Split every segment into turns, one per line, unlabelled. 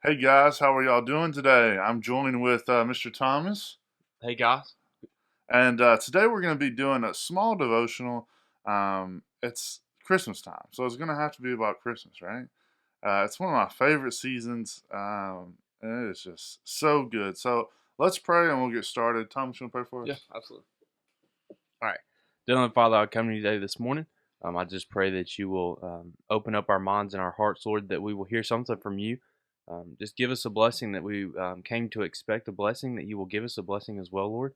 Hey guys, how are y'all doing today? I'm joining with Mr. Thomas,
Hey guys.
and today we're going to be doing a small devotional. It's Christmas time, so it's going to have to be about Christmas, right? It's one of my favorite seasons, and it is just so good. So let's pray and we'll get started. Thomas, you want to pray for
Yeah,
us?
absolutely. All right. Dear Heavenly Father, I come to you today this morning. I just pray that you will open up our minds and our hearts, Lord, that we will hear something from you. Just give us a blessing that we came to expect a blessing, that you will give us a blessing as well, Lord.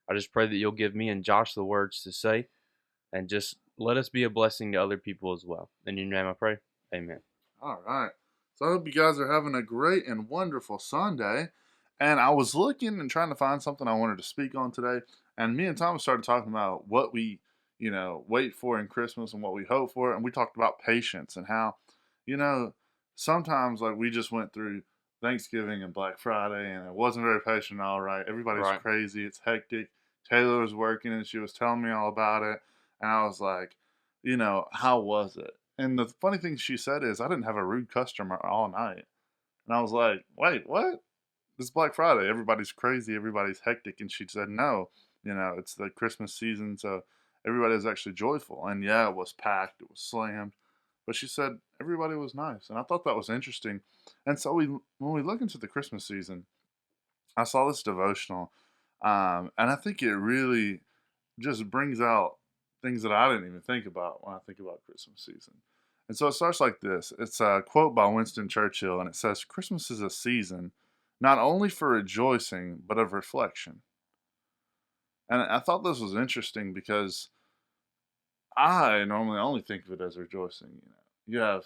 I just pray that you'll give me and Josh the words to say, and just let us be a blessing to other people as well. In your name I pray. Amen.
All right. So I hope you guys are having a great and wonderful Sunday. And I was looking and trying to find something I wanted to speak on today. And me and Thomas started talking about what we, wait for in Christmas and what we hope for. And we talked about patience and how, you know, sometimes like we just went through Thanksgiving and Black Friday and it wasn't very patient. All right. Everybody's
Right.
crazy. It's hectic. Taylor was working and she was telling me all about it. And I was like, how was it? And the funny thing she said is, I didn't have a rude customer all night. And I was like, wait, what? It's Black Friday. Everybody's crazy. Everybody's hectic. And she said, no, it's the Christmas season. So everybody is actually joyful. And yeah, it was packed. It was slammed. But she said everybody was nice. And I thought that was interesting. And so when we look into the Christmas season, I saw this devotional. And I think it really just brings out things that I didn't even think about when I think about Christmas season. And so it starts like this. It's a quote by Winston Churchill, and it says, Christmas is a season not only for rejoicing, but of reflection. And I thought this was interesting because I normally only think of it as rejoicing. You have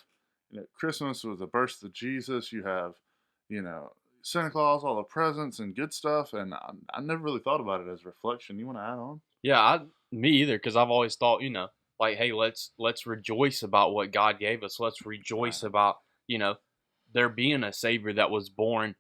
Christmas with the birth of Jesus. You have you know Santa Claus, all the presents and good stuff, and I never really thought about it as reflection. You want to add on?
Yeah, me either, because I've always thought, like, hey, let's rejoice about what God gave us. Let's
Right.
rejoice about, you know, there being a Savior that was born.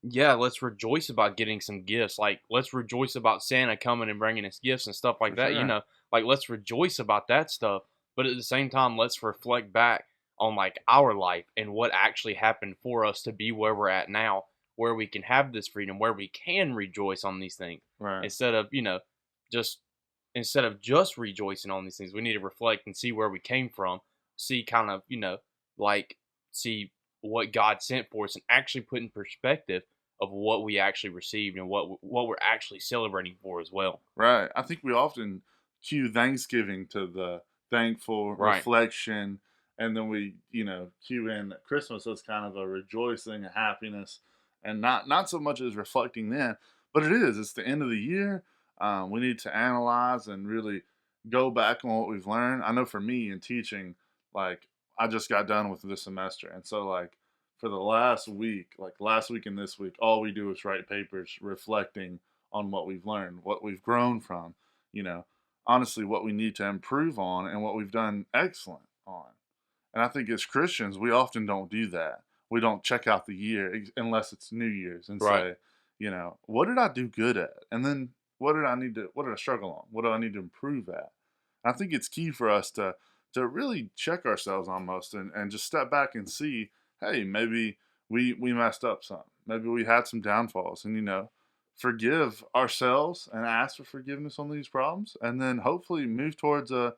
Yeah, let's rejoice about getting some gifts. Like, let's rejoice about Santa coming and bringing us gifts and stuff like
For
that.
sure.
Like let's rejoice about that stuff. But at the same time, let's reflect back on like our life and what actually happened for us to be where we're at now, where we can have this freedom, where we can rejoice on these things
Right.
instead of just instead of just rejoicing on these things. We need to reflect and see where we came from, see kind of, like see what God sent for us and actually put in perspective of what we actually received and what we're actually celebrating for as well.
Right. I think we often cue Thanksgiving to the thankful
Right.
reflection, and then we, cue in Christmas as kind of a rejoicing, a happiness, and not so much as reflecting then, but it is. It's the end of the year. We need to analyze and really go back on what we've learned. I know for me in teaching, like I just got done with this semester, and so like for the last week, like last week and this week, all we do is write papers reflecting on what we've learned, what we've grown from, you know, honestly, what we need to improve on and what we've done excellent on. And I think as Christians, we often don't do that. We don't check out the year unless it's New Year's and
Right.
say, what did I do good at? And then what did I struggle on? What do I need to improve at? I think it's key for us to really check ourselves almost and just step back and see, hey, maybe we messed up some. Maybe we had some downfalls and forgive ourselves and ask for forgiveness on these problems and then hopefully move towards a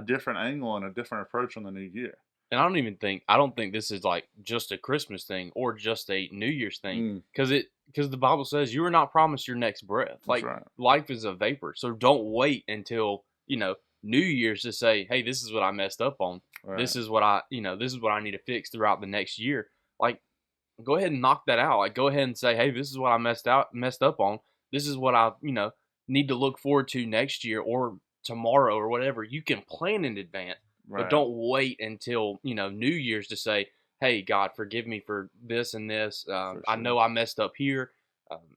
different angle and a different approach on the new year.
And I don't think this is like just a Christmas thing or just a New Year's thing,
Mm,
because the Bible says you are not promised your next breath.
that's
Like,
right.
life is a vapor, so don't wait until New Year's to say, hey, this is what I messed up on.
Right.
This is what I need to fix throughout the next year. Like, go ahead and knock that out. Like, go ahead and say, hey, this is what I messed up on. This is what I need to look forward to next year or tomorrow or whatever. You can plan in advance, but
Right.
don't wait until New Year's to say, hey, God, forgive me for this and this.
For
I
sure.
know I messed up here. Um,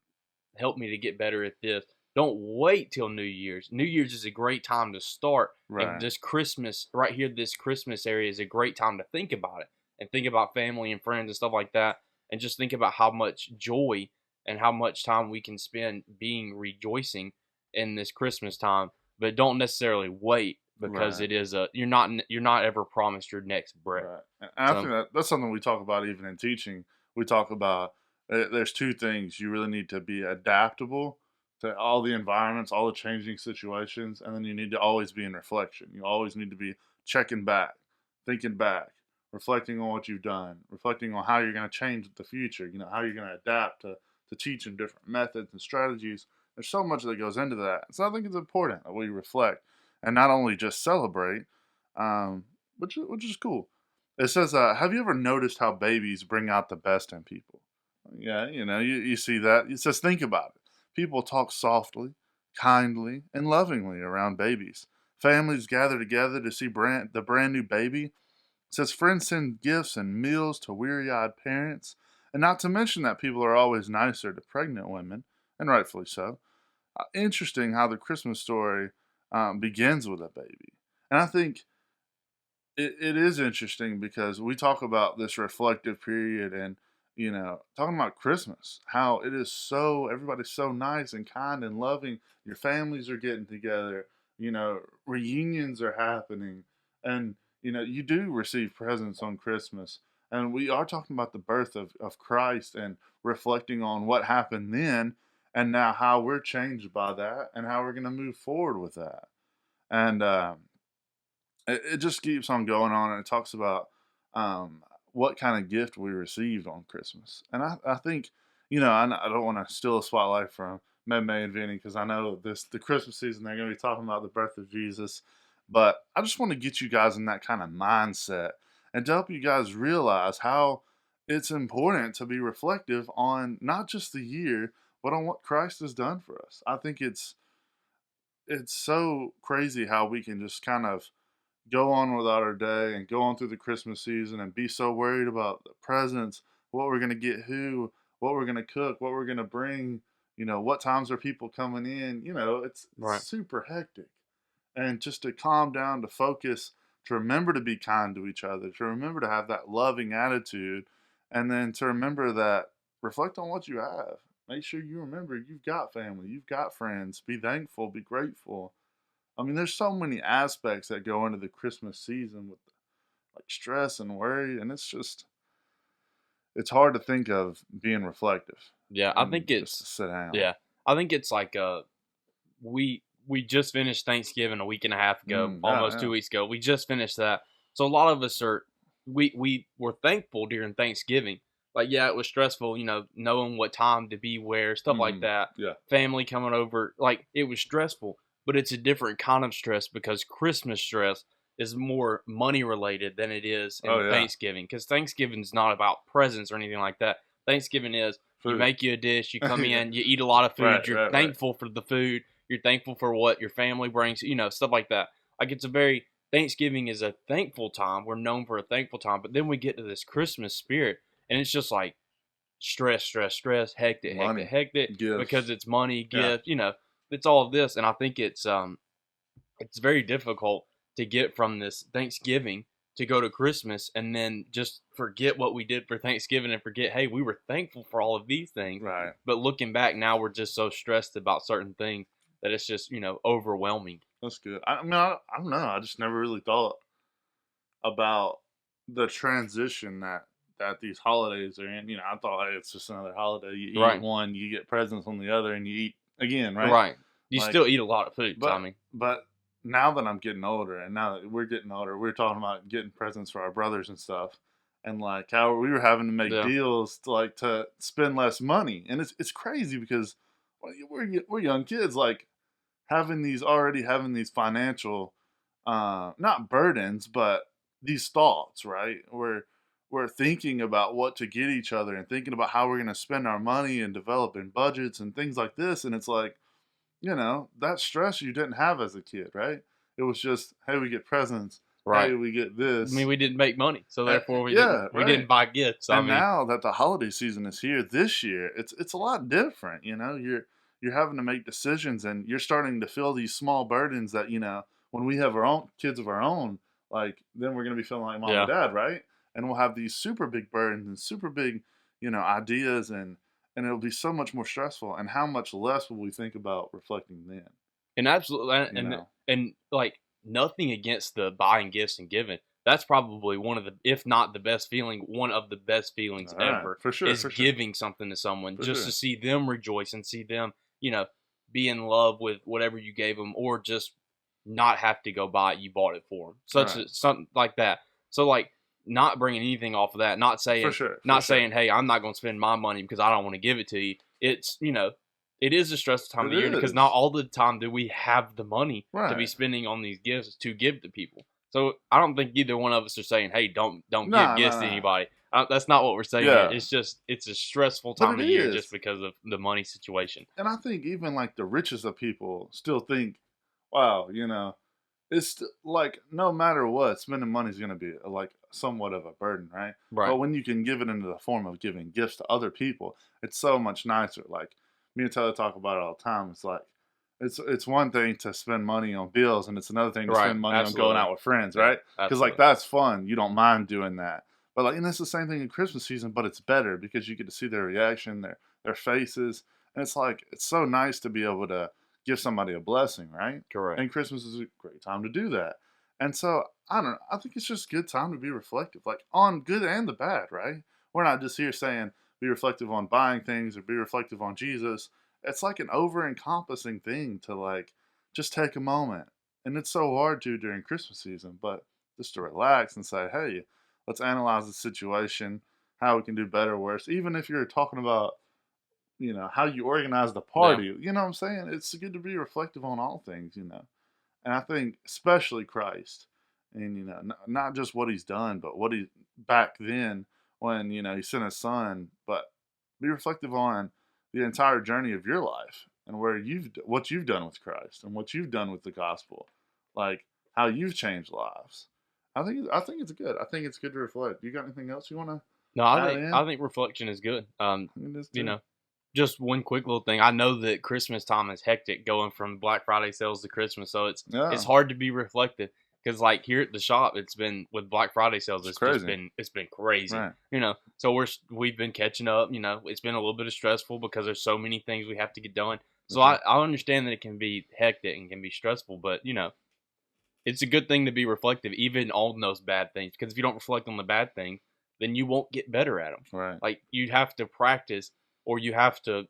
Help me to get better at this. Don't wait till New Year's. New Year's is a great time to start, and
Right.
this Christmas right here, this Christmas area is a great time to think about it and think about family and friends and stuff like that, and just think about how much joy and how much time we can spend being rejoicing in this Christmas time. But don't necessarily wait, because
Right.
it is a you're not ever promised your next breath.
Right. And I
So
think that's something we talk about even in teaching. we talk about there's two things. You really need to be adaptable to all the environments, all the changing situations, and then you need to always be in reflection. You always need to be checking back, thinking back, reflecting on what you've done, reflecting on how you're going to change the future, how you're going to adapt to teaching different methods and strategies. There's so much that goes into that. So I think it's important that we reflect and not only just celebrate, um, which is cool. It says, "Have you ever noticed how babies bring out the best in people?" Yeah, you see that. It says, "Think about it. People talk softly, kindly, and lovingly around babies. Families gather together to see the brand new baby. It says friends send gifts and meals to weary-eyed parents, and not to mention that people are always nicer to pregnant women, and rightfully so. Interesting how the Christmas story begins with a baby, and I think it is interesting because we talk about this reflective period and talking about Christmas, how it is so everybody's so nice and kind and loving. Your families are getting together, reunions are happening, and you do receive presents on Christmas. And we are talking about the birth of Christ and reflecting on what happened then and now how we're changed by that and how we're going to move forward with that. And it just keeps on going on, and it talks about um, what kind of gift we received on Christmas. And I think, I don't want to steal a spotlight from Maymay and Vinny because I know the Christmas season they're going to be talking about the birth of Jesus. But I just want to get you guys in that kind of mindset and to help you guys realize how it's important to be reflective on not just the year, but on what Christ has done for us. I think it's so crazy how we can just kind of go on without our day and go on through the Christmas season and be so worried about the presents, what we're going to get who, what we're going to cook, what we're going to bring, what times are people coming in, it's
Right.
super hectic. And just to calm down, to focus, to remember to be kind to each other, to remember to have that loving attitude, and then to remember that reflect on what you have. Make sure you remember you've got family, you've got friends. Be thankful, be grateful. I mean, there's so many aspects that go into the Christmas season with like stress and worry, and it's hard to think of being reflective
Yeah, I
and
think
just to
it's
sit down.
yeah, I think it's like we just finished Thanksgiving a week and a half ago,
Yeah,
almost
yeah.
2 weeks ago. We just finished that, so a lot of us are we were thankful during Thanksgiving. Like, yeah, it was stressful, knowing what time to be where, stuff like
Hmm.
that.
Yeah.
Family coming over, like it was stressful, but it's a different kind of stress because Christmas stress is more money related than it is
Oh
in
yeah.
Thanksgiving. Because Thanksgiving's not about presents or anything like that. Thanksgiving is you
Food.
make you a dish, you come
Yeah.
in, you eat a lot of
Right.
food, you're
Right. Right.
thankful for the food, you're thankful for what your family brings, stuff like that. Like it's a very Thanksgiving is a thankful time. We're known for a thankful time, but then we get to this Christmas spirit, and it's just like stress, stress, stress, hectic, hectic,
Money,
hectic, because
gifts.
it's money,
Yeah.
gift, it's all of this, and I think it's very difficult to get from this Thanksgiving to go to Christmas and then just forget what we did for Thanksgiving and forget, hey, we were thankful for all of these things.
Right.
But looking back now, we're just so stressed about certain things that it's just, overwhelming.
That's good. I mean, I don't know. I just never really thought about the transition that these holidays are in. I thought, hey, it's just another holiday. You eat
Right.
one, you get presents on the other, and you eat again, right?
Right. You
Like,
still eat a lot of food,
but
Tommy.
but now that I'm getting older, and now that we're getting older, we're talking about getting presents for our brothers and stuff, and like how we were having to make
Yeah.
deals to spend less money, and it's crazy because we're young kids, like having these financial not burdens, but these thoughts, right? We're thinking about what to get each other and thinking about how we're going to spend our money and developing budgets and things like this. And it's like, that stress you didn't have as a kid, right? It was just, hey, we get presents.
Right.
Hey, we get
I mean,
this.
we didn't make money, so therefore
Yeah,
we didn't
right.
buy gifts. I
And
mean,
now that the holiday season is here this year, it's a lot different. You're having to make decisions, and you're starting to feel these small burdens that when we have our own kids of our own, like then we're gonna be feeling like mom and
yeah.
dad, right? And we'll have these super big burdens and super big, ideas, and it'll be so much more stressful. And how much less will we think about reflecting then?
And absolutely,
You know?
and like nothing against the buying gifts and giving, that's probably one of the, if not the best feeling, one of the best feelings
All right,
ever
for sure,
is
for sure,
giving something to someone
for
just to
sure.
see them rejoice and see them, you know, be in love with whatever you gave them, or just not have to go buy it. You bought it for them,
All
such
right,
as something like that. So like, not bringing anything off of that, not
for
saying,
sure, for
not
sure.
saying, hey, I'm not going to spend my money because I don't want to give it to you. It's, it is a stressful time of
It
the year because not
is
all the time do we have the money to be
right.
spending on these gifts to give to people. So I don't think either one of us are saying, "Hey, don't give
Nah,
gifts
nah,
to
nah.
anybody." That's not what we're saying here.
Yeah,
It's just it's a stressful
but
time
it
of year just
is.
because of the money situation.
And I think even like the richest of people still think, wow, like no matter what, spending money is going to be like somewhat of a burden, right?
Right.
But when you can give it into the form of giving gifts to other people, it's so much nicer. Like me and Taylor talk about it all the time. It's like it's one thing to spend money on bills, and it's another thing to
Right.
spend money on going
Absolutely.
out with friends,
Yeah.
right? Because like
Absolutely.
that's fun. You don't mind doing that. But like, and it's the same thing in Christmas season, but it's better because you get to see their reaction, their faces, and it's like it's so nice to be able to give somebody a blessing, right?
Correct.
And Christmas is a great time to do that. And so I don't know. I think it's just a good time to be reflective, like on good and the bad, right? We're not just here saying be reflective on buying things or be reflective on Jesus. It's like an over encompassing thing to like just take a moment. And it's so hard to during Christmas season, but just to relax and say, hey, let's analyze the situation, how we can do better or worse. Even if you're talking about, how you organize the
Yeah.
party, you know what I'm saying? It's good to be reflective on all things, and I think especially Christ, and not just what he's done, but what he back then when he sent his son. But be reflective on the entire journey of your life and what you've done with Christ and what you've done with the gospel, like how you've changed lives. I think it's good. I think it's good to reflect. You got anything else you want to
No,
add in?
I think reflection is good.
I think it is
You
too.
know, just one quick little thing. I know that Christmas time is hectic going from Black Friday sales to Christmas, so it's
Yeah,
hard to be reflective because like here at the shop, it's been with Black Friday sales,
it's
it's just
crazy,
been crazy.
right?
So we've been catching up. It's been a little bit of stressful because there's so many things we have to get done.
For
So
sure.
I understand that it can be hectic and can be stressful, but it's a good thing to be reflective even on those bad things because if you don't reflect on the bad thing, then you won't get better at them.
Right.
Like you have to practice, or you have to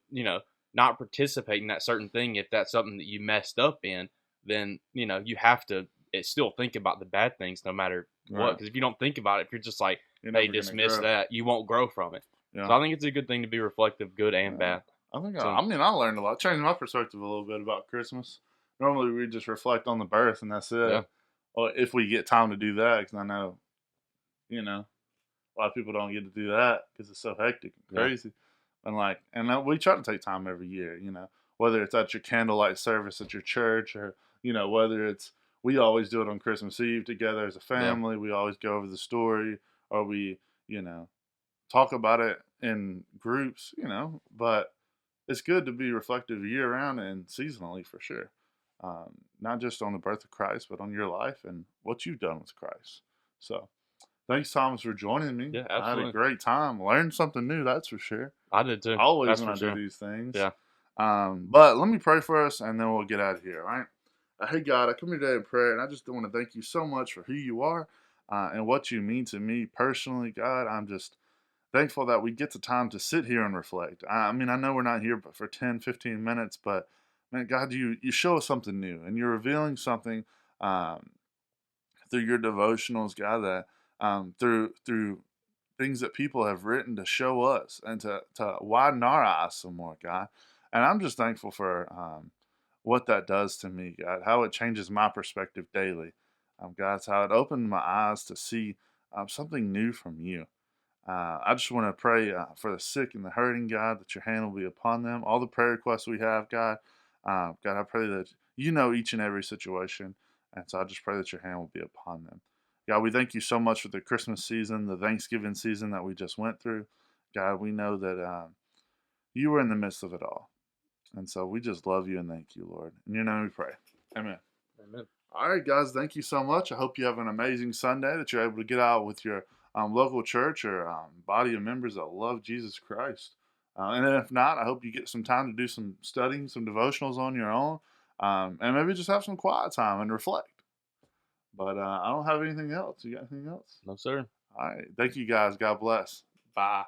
not participate in that certain thing if that's something that you messed up in. Then you have to still think about the bad things no matter what,
Right.
because if you don't think about it, if you're just like,
You're
hey,
never gonna
dismiss
grow.
that, you won't grow from it.
Yeah.
So I think it's a good thing to be reflective, good and
Yeah.
bad.
I think
So
I learned a lot. Changed my perspective a little bit about Christmas. Normally we just reflect on the birth and that's it.
yeah.
Or if we get time to do that, because I know, a lot of people don't get to do that because it's so hectic and
Yeah.
crazy. And we try to take time every year. Whether it's at your candlelight service at your church or whether it's we always do it on Christmas Eve together as a
Yeah.
family. We always go over the story or we talk about it in groups. But it's good to be reflective year round and seasonally for sure. Not just on the birth of Christ, but on your life and what you've done with Christ. So, thanks, Thomas, for joining me.
Yeah.
I had a
Absolutely.
great time. Learned something new, that's for sure.
I did too.
Always
That's
when
for
I do
sure.
these things.
Yeah.
But let me pray for us and then we'll get out of here, all right? Hey, God, I come here today in prayer and I just want to thank you so much for who you are and what you mean to me personally, God. I'm just thankful that we get the time to sit here and reflect. I mean, I know we're not here but for 10, 15 minutes, but man, God, you show us something new and you're revealing something um, through your devotionals, God, that through things that people have written to show us and to widen our eyes some more, God. And I'm just thankful for what that does to me, God, how it changes my perspective daily. God, it's how it opened my eyes to see something new from you. I just want to pray for the sick and the hurting, God, that your hand will be upon them. All the prayer requests we have, God, God, I pray that you know each and every situation. And so I just pray that your hand will be upon them. God, we thank you so much for the Christmas season, the Thanksgiving season that we just went through. God, we know that you were in the midst of it all. And so we just love you and thank you, Lord. In your name we pray. Amen.
Amen.
All right, guys, thank you so much. I hope you have an amazing Sunday, that you're able to get out with your local church or body of members that love Jesus Christ. And then if not, I hope you get some time to do some studying, some devotionals on your own, and maybe just have some quiet time and reflect. But I don't have anything else. You got anything else?
No, sir.
All right. Thank you guys. God bless. Bye.